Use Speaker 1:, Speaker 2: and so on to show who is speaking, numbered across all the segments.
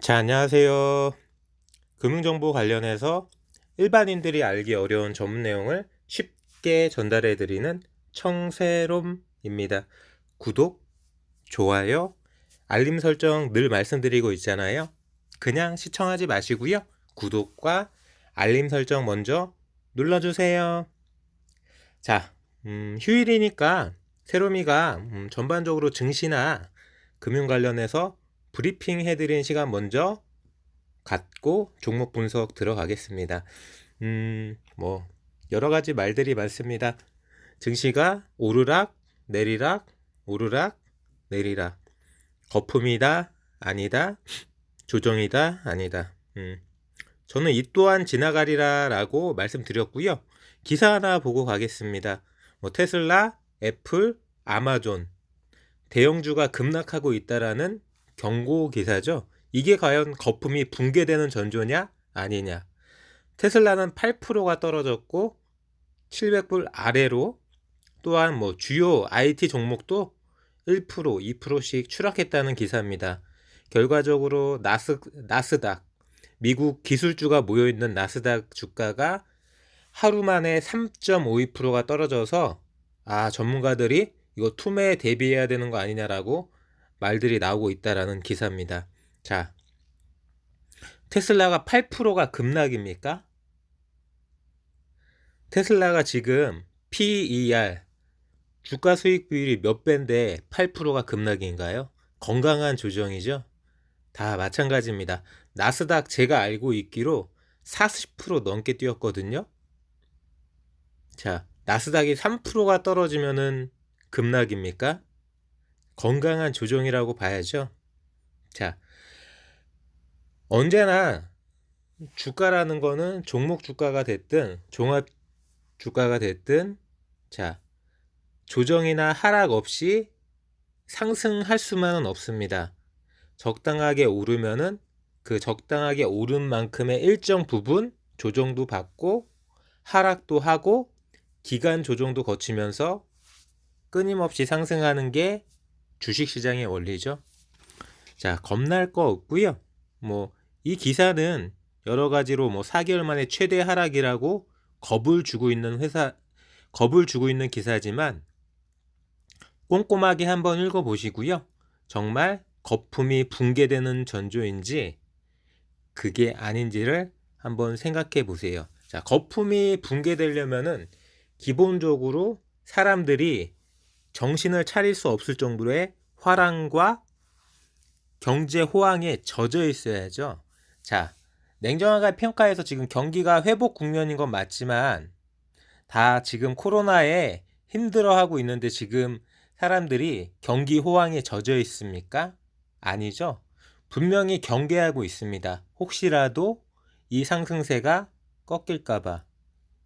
Speaker 1: 자, 안녕하세요. 금융정보 관련해서 일반인들이 알기 어려운 전문 내용을 쉽게 전달해 드리는 청새롬입니다. 구독, 좋아요, 알림 설정 늘 말씀드리고 있잖아요. 그냥 시청하지 마시고요. 구독과 알림 설정 먼저 눌러주세요. 자, 휴일이니까 새롬이가 전반적으로 증시나 금융 관련해서 브리핑 해드린 시간 먼저 갖고 종목 분석 들어가겠습니다. 뭐 여러 가지 말들이 많습니다. 증시가 오르락 내리락 오르락 내리락, 거품이다 아니다, 조정이다 아니다. 저는 이 또한 지나가리라 라고 말씀드렸고요. 기사 하나 보고 가겠습니다. 테슬라, 애플, 아마존 대형주가 급락하고 있다라는 경고 기사죠. 이게 과연 거품이 붕괴되는 전조냐 아니냐. 테슬라는 8%가 떨어졌고 700불 아래로, 또한 주요 IT 종목도 1%, 2%씩 추락했다는 기사입니다. 결과적으로 나스닥, 미국 기술주가 모여있는 나스닥 주가가 하루 만에 3.52%가 떨어져서 전문가들이 이거 투매에 대비해야 되는 거 아니냐라고 말들이 나오고 있다라는 기사입니다. 자, 테슬라가 8%가 급락입니까? 테슬라가 지금 PER, 주가 수익 비율이 몇 배인데 8%가 급락인가요? 건강한 조정이죠? 다 마찬가지입니다. 나스닥 제가 알고 있기로 40% 넘게 뛰었거든요. 자, 나스닥이 3%가 떨어지면은 급락입니까? 건강한 조정이라고 봐야죠. 자, 언제나 주가라는 거는 종목 주가가 됐든 종합 주가가 됐든, 자, 조정이나 하락 없이 상승할 수만은 없습니다. 적당하게 오르면은 그 적당하게 오른 만큼의 일정 부분 조정도 받고 하락도 하고 기간 조정도 거치면서 끊임없이 상승하는 게 주식시장의 원리죠. 자, 겁날 거 없고요. 이 기사는 여러 가지로 4개월 만에 최대 하락이라고 겁을 주고 있는 기사지만 꼼꼼하게 한번 읽어보시고요. 정말 거품이 붕괴되는 전조인지 그게 아닌지를 한번 생각해 보세요. 자, 거품이 붕괴되려면은 기본적으로 사람들이 정신을 차릴 수 없을 정도의 화랑과 경제 호황에 젖어 있어야죠. 자, 냉정하게 평가해서 지금 경기가 회복 국면인 건 맞지만 다 지금 코로나에 힘들어하고 있는데 지금 사람들이 경기 호황에 젖어 있습니까? 아니죠. 분명히 경계하고 있습니다. 혹시라도 이 상승세가 꺾일까봐.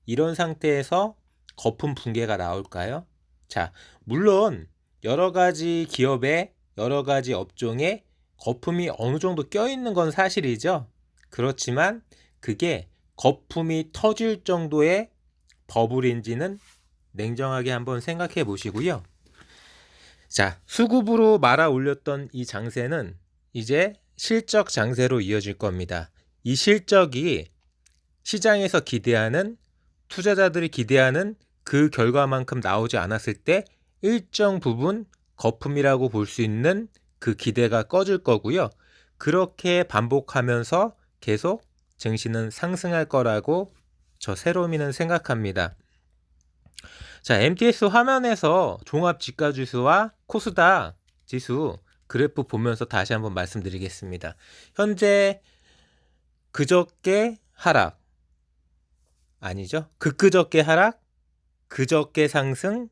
Speaker 1: 이런 상태에서 거품 붕괴가 나올까요? 자, 물론 여러 가지 기업의 여러 가지 업종에 거품이 어느 정도 껴있는 건 사실이죠. 그렇지만 그게 거품이 터질 정도의 버블인지는 냉정하게 한번 생각해 보시고요. 자, 수급으로 말아 올렸던 이 장세는 이제 실적 장세로 이어질 겁니다. 이 실적이 시장에서 기대하는, 투자자들이 기대하는 그 결과만큼 나오지 않았을 때 일정 부분 거품이라고 볼 수 있는 그 기대가 꺼질 거고요. 그렇게 반복하면서 계속 증시는 상승할 거라고 저 새로미는 생각합니다. 자, MTS 화면에서 종합지가지수와 코스닥 지수 그래프 보면서 다시 한번 말씀드리겠습니다. 현재 그저께 하락, 아니죠? 그저께 하락, 그저께 상승,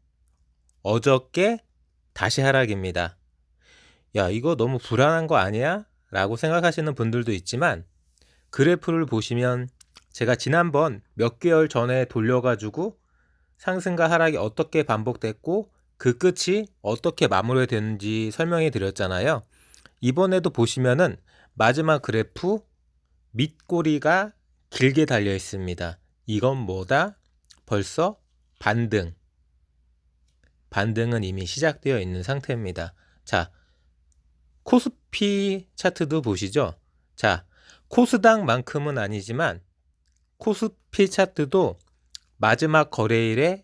Speaker 1: 어저께 다시 하락입니다. 야, 이거 너무 불안한 거 아니야? 라고 생각하시는 분들도 있지만 그래프를 보시면 제가 지난번 몇 개월 전에 돌려가지고 상승과 하락이 어떻게 반복됐고 그 끝이 어떻게 마무리되는지 설명해 드렸잖아요. 이번에도 보시면은 마지막 그래프 밑꼬리가 길게 달려 있습니다. 이건 뭐다? 벌써 반등은 이미 시작되어 있는 상태입니다. 자, 코스피 차트도 보시죠. 자, 코스닥만큼은 아니지만 코스피 차트도 마지막 거래일에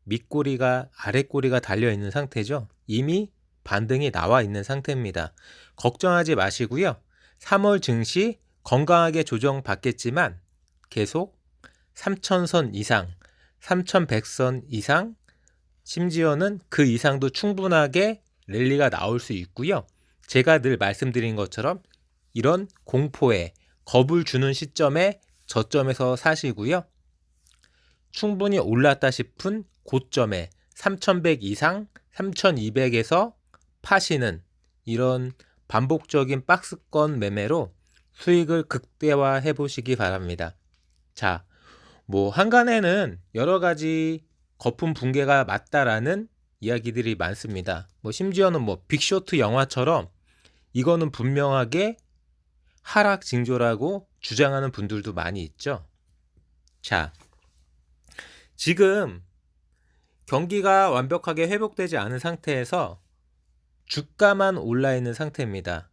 Speaker 1: 밑꼬리가 아랫꼬리가 달려있는 상태죠. 이미 반등이 나와 있는 상태입니다. 걱정하지 마시고요. 3월 증시 건강하게 조정받겠지만 계속 3,000선 이상, 3,100선 이상, 심지어는 그 이상도 충분하게 랠리가 나올 수 있고요. 제가 늘 말씀드린 것처럼 이런 공포에 겁을 주는 시점에 저점에서 사시고요. 충분히 올랐다 싶은 고점에 3,100 이상, 3,200에서 파시는 이런 반복적인 박스권 매매로 수익을 극대화해 보시기 바랍니다. 자, 한간에는 여러 가지 거품 붕괴가 맞다라는 이야기들이 많습니다. 심지어는 빅쇼트 영화처럼 이거는 분명하게 하락 징조라고 주장하는 분들도 많이 있죠. 자, 지금 경기가 완벽하게 회복되지 않은 상태에서 주가만 올라 있는 상태입니다.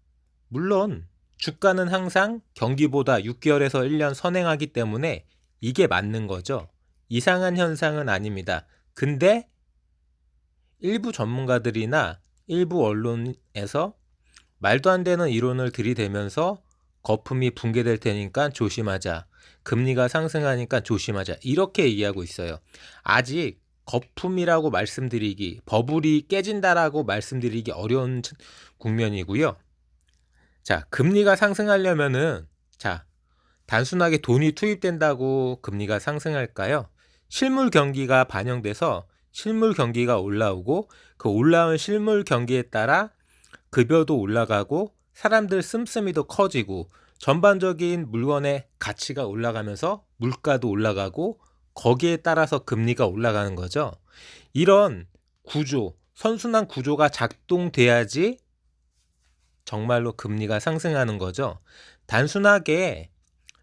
Speaker 1: 물론 주가는 항상 경기보다 6개월에서 1년 선행하기 때문에 이게 맞는 거죠. 이상한 현상은 아닙니다. 근데 일부 전문가들이나 일부 언론에서 말도 안 되는 이론을 들이대면서 거품이 붕괴될 테니까 조심하자. 금리가 상승하니까 조심하자. 이렇게 얘기하고 있어요. 아직 거품이라고 말씀드리기, 버블이 깨진다라고 말씀드리기 어려운 국면이고요. 자, 금리가 상승하려면은 단순하게 돈이 투입된다고 금리가 상승할까요? 실물 경기가 반영돼서 실물 경기가 올라오고 그 올라온 실물 경기에 따라 급여도 올라가고 사람들 씀씀이도 커지고 전반적인 물건의 가치가 올라가면서 물가도 올라가고 거기에 따라서 금리가 올라가는 거죠. 이런 구조, 선순환 구조가 작동돼야지 정말로 금리가 상승하는 거죠. 단순하게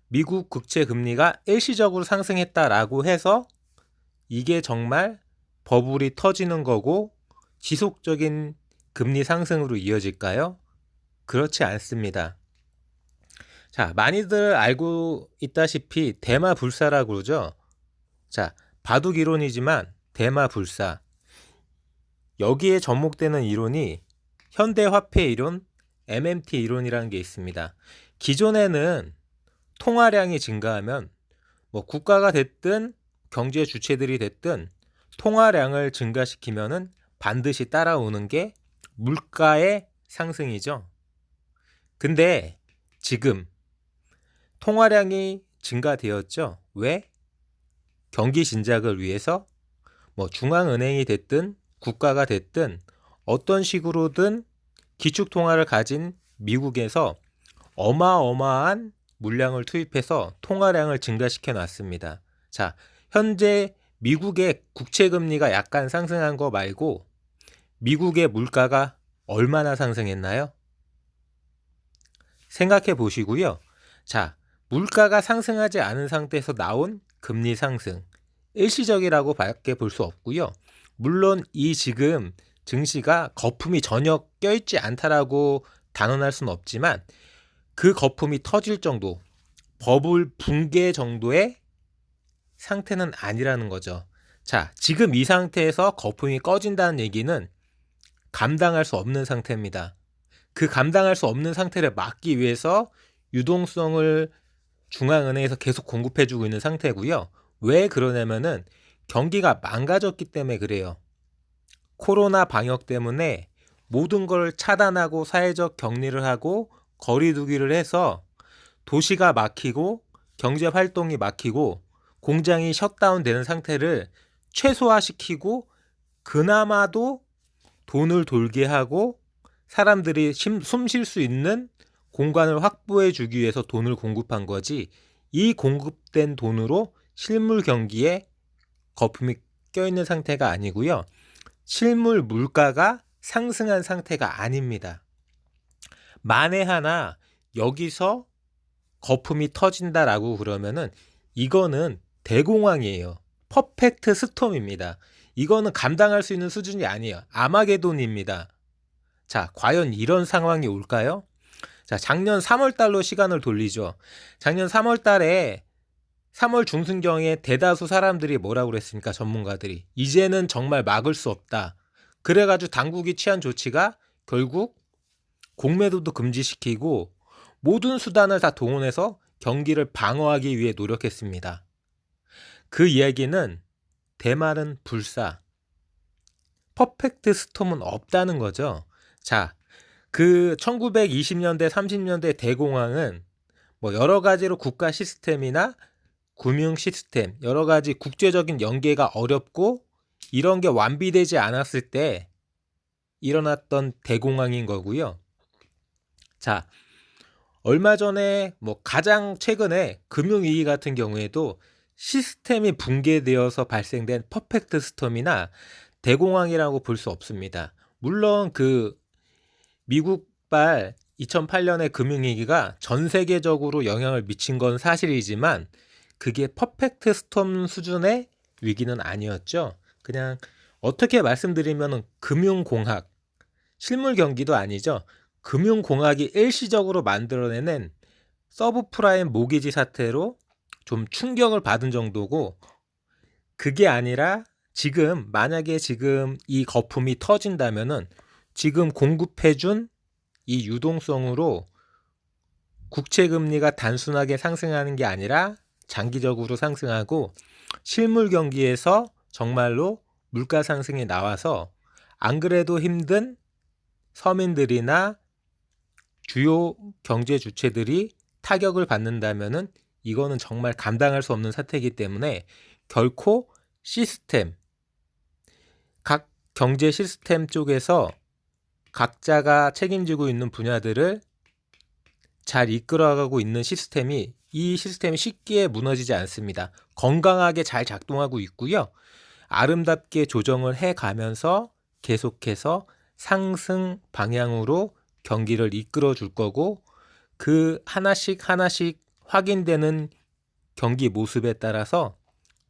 Speaker 1: 미국 국채 금리가 일시적으로 상승했다라고 해서 이게 정말 버블이 터지는 거고 지속적인 금리 상승으로 이어질까요? 그렇지 않습니다. 자, 많이들 알고 있다시피 대마불사라고 그러죠. 자, 바둑 이론이지만 대마불사. 여기에 접목되는 이론이 현대화폐 이론, MMT 이론이라는 게 있습니다. 기존에는 통화량이 증가하면 국가가 됐든 경제 주체들이 됐든 통화량을 증가시키면은 반드시 따라오는 게 물가의 상승이죠. 근데 지금 통화량이 증가되었죠. 왜? 경기 진작을 위해서 중앙은행이 됐든 국가가 됐든 어떤 식으로든 기축통화를 가진 미국에서 어마어마한 물량을 투입해서 통화량을 증가시켜 놨습니다. 자, 현재 미국의 국채금리가 약간 상승한 거 말고 미국의 물가가 얼마나 상승했나요? 생각해 보시고요. 자, 물가가 상승하지 않은 상태에서 나온 금리 상승, 일시적이라고 밖에 볼 수 없고요. 물론 이 지금 증시가 거품이 전혀 껴있지 않다라고 단언할 수는 없지만 그 거품이 터질 정도, 버블 붕괴 정도의 상태는 아니라는 거죠. 자, 지금 이 상태에서 거품이 꺼진다는 얘기는 감당할 수 없는 상태입니다. 그 감당할 수 없는 상태를 막기 위해서 유동성을 중앙은행에서 계속 공급해주고 있는 상태고요. 왜 그러냐면은 경기가 망가졌기 때문에 그래요. 코로나 방역 때문에 모든 걸 차단하고 사회적 격리를 하고 거리두기를 해서 도시가 막히고 경제 활동이 막히고 공장이 셧다운 되는 상태를 최소화시키고 그나마도 돈을 돌게 하고 사람들이 숨 쉴 수 있는 공간을 확보해 주기 위해서 돈을 공급한 거지, 이 공급된 돈으로 실물 경기에 거품이 껴있는 상태가 아니고요. 실물 물가가 상승한 상태가 아닙니다. 만에 하나 여기서 거품이 터진다라고 그러면은 이거는 대공황이에요. 퍼펙트 스톰입니다. 이거는 감당할 수 있는 수준이 아니에요. 아마게돈입니다. 자, 과연 이런 상황이 올까요? 자, 작년 3월 달로 시간을 돌리죠. 작년 3월 달에 3월 중순경에 대다수 사람들이 뭐라고 그랬습니까? 전문가들이. 이제는 정말 막을 수 없다. 그래가지고 당국이 취한 조치가 결국 공매도도 금지시키고 모든 수단을 다 동원해서 경기를 방어하기 위해 노력했습니다. 그 이야기는 대말은 불사, 퍼펙트 스톰은 없다는 거죠. 자, 그 1920년대, 30년대 대공황은 뭐 여러 가지로 국가 시스템이나 금융 시스템, 여러 가지 국제적인 연계가 어렵고 이런 게 완비되지 않았을 때 일어났던 대공황인 거고요. 자, 얼마 전에 뭐 가장 최근에 금융위기 같은 경우에도 시스템이 붕괴되어서 발생된 퍼펙트 스톰이나 대공황이라고 볼 수 없습니다. 물론 그 미국발 2008년의 금융위기가 전 세계적으로 영향을 미친 건 사실이지만 그게 퍼펙트 스톰 수준의 위기는 아니었죠. 그냥 어떻게 말씀드리면 금융공학, 실물 경기도 아니죠. 금융공학이 일시적으로 만들어내는 서브프라임 모기지 사태로 좀 충격을 받은 정도고, 그게 아니라 지금 만약에 지금 이 거품이 터진다면은 지금 공급해준 이 유동성으로 국채금리가 단순하게 상승하는 게 아니라 장기적으로 상승하고 실물 경기에서 정말로 물가 상승이 나와서 안 그래도 힘든 서민들이나 주요 경제 주체들이 타격을 받는다면은 이거는 정말 감당할 수 없는 사태이기 때문에 결코 시스템, 각 경제 시스템 쪽에서 각자가 책임지고 있는 분야들을 잘 이끌어가고 있는 시스템이 이 시스템이 쉽게 무너지지 않습니다. 건강하게 잘 작동하고 있고요. 아름답게 조정을 해가면서 계속해서 상승 방향으로 경기를 이끌어 줄 거고, 그 하나씩 하나씩 확인되는 경기 모습에 따라서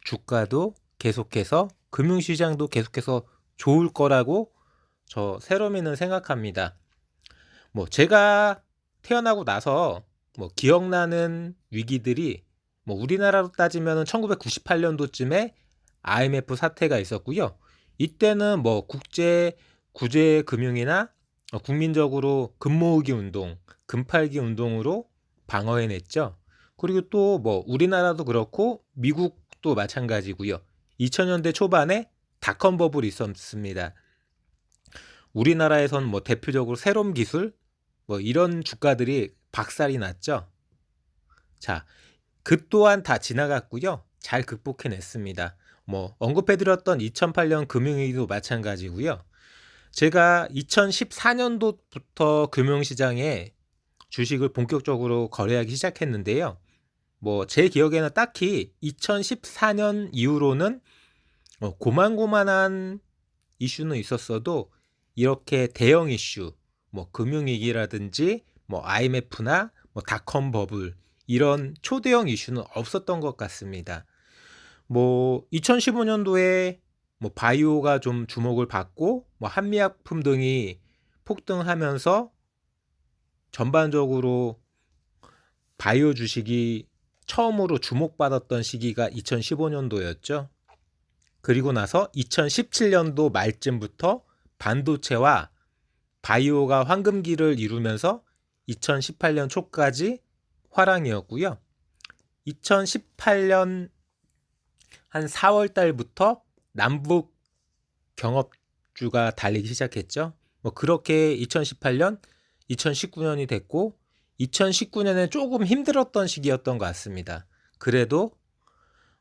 Speaker 1: 주가도 계속해서 금융시장도 계속해서 좋을 거라고 저 세로미는 생각합니다. 뭐 제가 태어나고 나서 뭐 기억나는 위기들이 뭐 우리나라로 따지면 1998년도쯤에 IMF 사태가 있었고요. 이때는 뭐 구제 금융이나 국민적으로 금모으기 운동, 금팔기 운동으로 방어해냈죠. 그리고 또 뭐 우리나라도 그렇고 미국도 마찬가지고요. 2000년대 초반에 닷컴 버블이 있었습니다. 우리나라에선 뭐 대표적으로 새롬 기술 뭐 이런 주가들이 박살이 났죠. 자, 그 또한 다 지나갔고요. 잘 극복해냈습니다. 뭐 언급해드렸던 2008년 금융위기도 마찬가지고요. 제가 2014년도부터 금융시장에 주식을 본격적으로 거래하기 시작했는데요. 뭐 제 기억에는 딱히 2014년 이후로는 고만고만한 이슈는 있었어도 이렇게 대형 이슈, 뭐 금융위기라든지 뭐 IMF나 뭐 닷컴 버블 이런 초대형 이슈는 없었던 것 같습니다. 뭐 2015년도에 뭐 바이오가 좀 주목을 받고 뭐 한미약품 등이 폭등하면서 전반적으로 바이오 주식이 처음으로 주목받았던 시기가 2015년도였죠. 그리고 나서 2017년도 말쯤부터 반도체와 바이오가 황금기를 이루면서 2018년 초까지 화랑이었고요. 2018년 한 4월 달부터 남북 경업주가 달리기 시작했죠. 뭐 그렇게 2018년, 2019년이 됐고 2019년에 조금 힘들었던 시기였던 것 같습니다. 그래도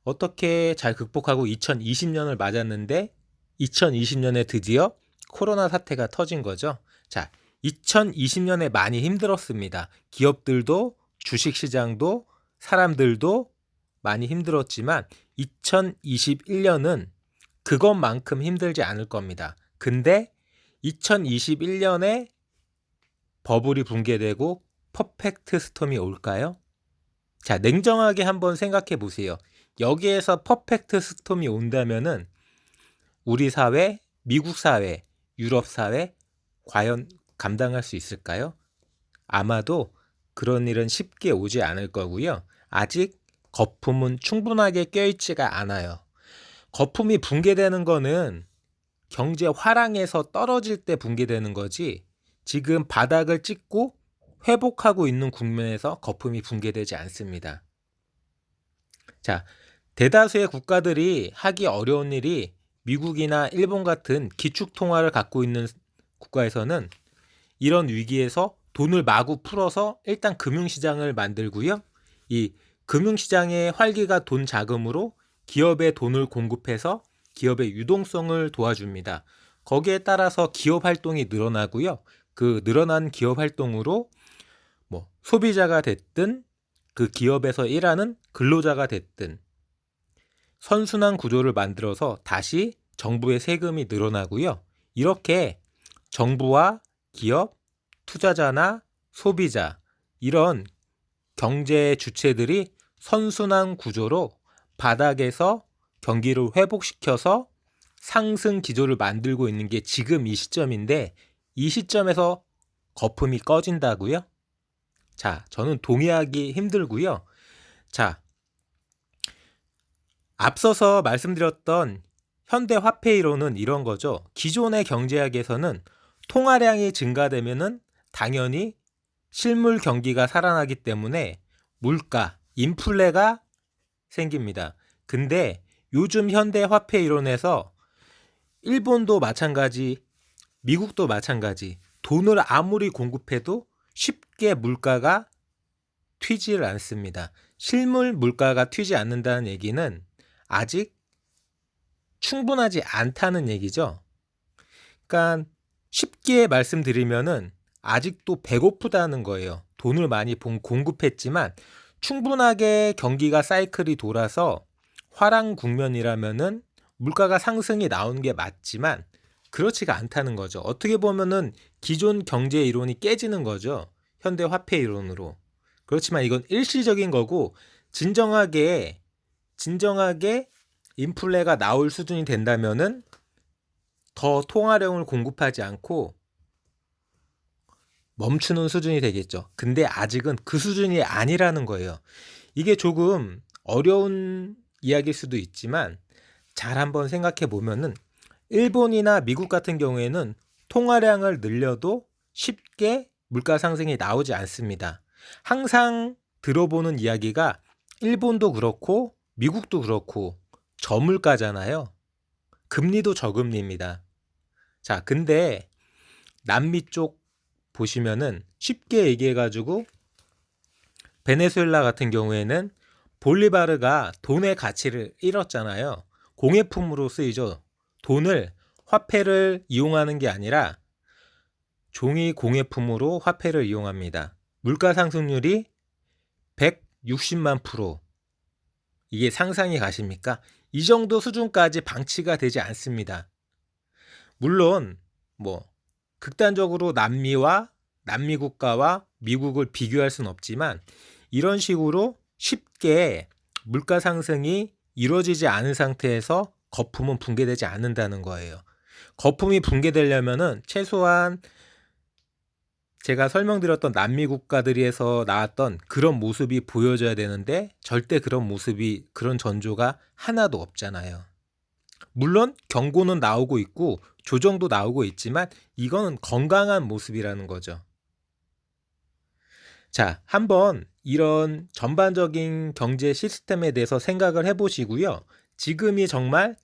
Speaker 1: 어떻게 잘 극복하고 2020년을 맞았는데 2020년에 드디어 코로나 사태가 터진 거죠. 자, 2020년에 많이 힘들었습니다. 기업들도 주식시장도 사람들도 많이 힘들었지만 2021년은 그것만큼 힘들지 않을 겁니다. 근데 2021년에 버블이 붕괴되고 퍼펙트 스톰이 올까요? 자, 냉정하게 한번 생각해 보세요. 여기에서 퍼펙트 스톰이 온다면은 우리 사회, 미국 사회, 유럽 사회 과연 감당할 수 있을까요? 아마도 그런 일은 쉽게 오지 않을 거고요. 아직 거품은 충분하게 껴있지가 않아요. 거품이 붕괴되는 거는 경제 화랑에서 떨어질 때 붕괴되는 거지, 지금 바닥을 찍고 회복하고 있는 국면에서 거품이 붕괴되지 않습니다. 자, 대다수의 국가들이 하기 어려운 일이 미국이나 일본 같은 기축통화를 갖고 있는 국가에서는 이런 위기에서 돈을 마구 풀어서 일단 금융시장을 만들고요. 이 금융시장의 활기가 돈 자금으로 기업에 돈을 공급해서 기업의 유동성을 도와줍니다. 거기에 따라서 기업 활동이 늘어나고요. 그 늘어난 기업 활동으로 뭐 소비자가 됐든 그 기업에서 일하는 근로자가 됐든 선순환 구조를 만들어서 다시 정부의 세금이 늘어나고요. 이렇게 정부와 기업, 투자자나 소비자, 이런 경제 주체들이 선순환 구조로 바닥에서 경기를 회복시켜서 상승 기조를 만들고 있는 게 지금 이 시점인데, 이 시점에서 거품이 꺼진다고요? 자, 저는 동의하기 힘들고요. 자, 앞서서 말씀드렸던 현대 화폐 이론은 이런 거죠. 기존의 경제학에서는 통화량이 증가되면은 당연히 실물 경기가 살아나기 때문에 물가, 인플레가 생깁니다. 근데 요즘 현대 화폐 이론에서 일본도 마찬가지, 미국도 마찬가지, 돈을 아무리 공급해도 쉽게 물가가 튀지를 않습니다. 실물 물가가 튀지 않는다는 얘기는 아직 충분하지 않다는 얘기죠. 그러니까 쉽게 말씀드리면은 아직도 배고프다는 거예요. 돈을 많이 공급했지만 충분하게 경기가 사이클이 돌아서 화랑 국면이라면은 물가가 상승이 나오는 게 맞지만 그렇지가 않다는 거죠. 어떻게 보면은 기존 경제 이론이 깨지는 거죠. 현대 화폐 이론으로. 그렇지만 이건 일시적인 거고, 진정하게 인플레가 나올 수준이 된다면은 더 통화량을 공급하지 않고 멈추는 수준이 되겠죠. 근데 아직은 그 수준이 아니라는 거예요. 이게 조금 어려운 이야기일 수도 있지만 잘 한번 생각해 보면은 일본이나 미국 같은 경우에는 통화량을 늘려도 쉽게 물가 상승이 나오지 않습니다. 항상 들어보는 이야기가 일본도 그렇고 미국도 그렇고 저물가잖아요. 금리도 저금리입니다. 자, 근데 남미 쪽 보시면은 쉽게 얘기해가지고 베네수엘라 같은 경우에는 볼리바르가 돈의 가치를 잃었잖아요. 공예품으로 쓰이죠. 돈을, 화폐를 이용하는 게 아니라 종이 공예품으로 화폐를 이용합니다. 물가 상승률이 160만 %. 이게 상상이 가십니까? 이 정도 수준까지 방치가 되지 않습니다. 물론 뭐 극단적으로 남미 국가와 미국을 비교할 수는 없지만 이런 식으로 쉽게 물가 상승이 이루어지지 않은 상태에서 거품은 붕괴되지 않는다는 거예요. 거품이 붕괴되려면은 최소한 제가 설명드렸던 남미 국가들에서 나왔던 그런 모습이 보여져야 되는데 절대 그런 모습이, 그런 전조가 하나도 없잖아요. 물론 경고는 나오고 있고 조정도 나오고 있지만 이거는 건강한 모습이라는 거죠. 자, 한번 이런 전반적인 경제 시스템에 대해서 생각을 해보시고요. 지금이 정말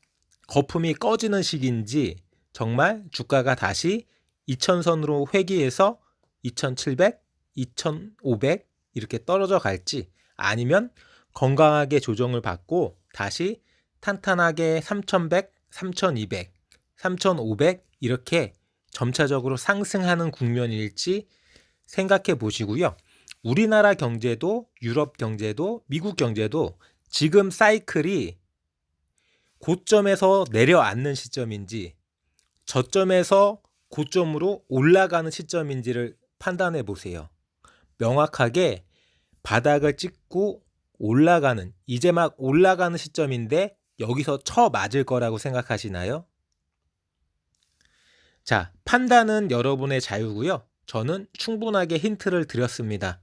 Speaker 1: 거품이 꺼지는 시기인지, 정말 주가가 다시 2000선으로 회귀해서 2700, 2500 이렇게 떨어져 갈지, 아니면 건강하게 조정을 받고 다시 탄탄하게 3100, 3200, 3500 이렇게 점차적으로 상승하는 국면일지 생각해 보시고요. 우리나라 경제도, 유럽 경제도, 미국 경제도 지금 사이클이 고점에서 내려앉는 시점인지 저점에서 고점으로 올라가는 시점인지를 판단해 보세요. 명확하게 바닥을 찍고 올라가는, 이제 막 올라가는 시점인데 여기서 쳐맞을 거라고 생각하시나요? 자, 판단은 여러분의 자유고요. 저는 충분하게 힌트를 드렸습니다.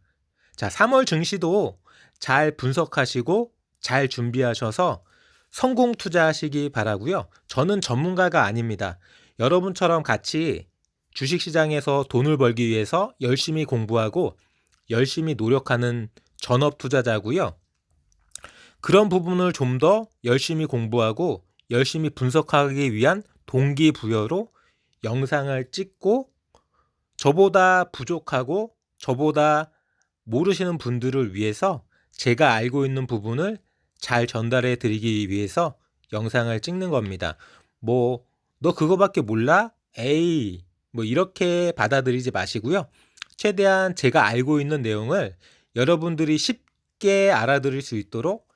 Speaker 1: 자, 3월 증시도 잘 분석하시고 잘 준비하셔서 성공 투자하시기 바라고요. 저는 전문가가 아닙니다. 여러분처럼 같이 주식시장에서 돈을 벌기 위해서 열심히 공부하고 열심히 노력하는 전업 투자자고요. 그런 부분을 좀 더 열심히 공부하고 열심히 분석하기 위한 동기부여로 영상을 찍고 저보다 부족하고 저보다 모르시는 분들을 위해서 제가 알고 있는 부분을 잘 전달해 드리기 위해서 영상을 찍는 겁니다. 뭐, 너 그거밖에 몰라? 에이, 뭐 이렇게 받아들이지 마시고요. 최대한 제가 알고 있는 내용을 여러분들이 쉽게 알아들을 수 있도록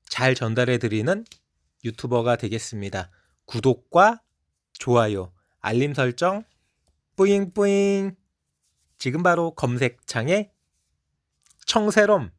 Speaker 1: 잘 전달해 드리는 유튜버가 되겠습니다. 구독과 좋아요, 알림 설정, 뿌잉뿌잉. 지금 바로 검색창에 청새롬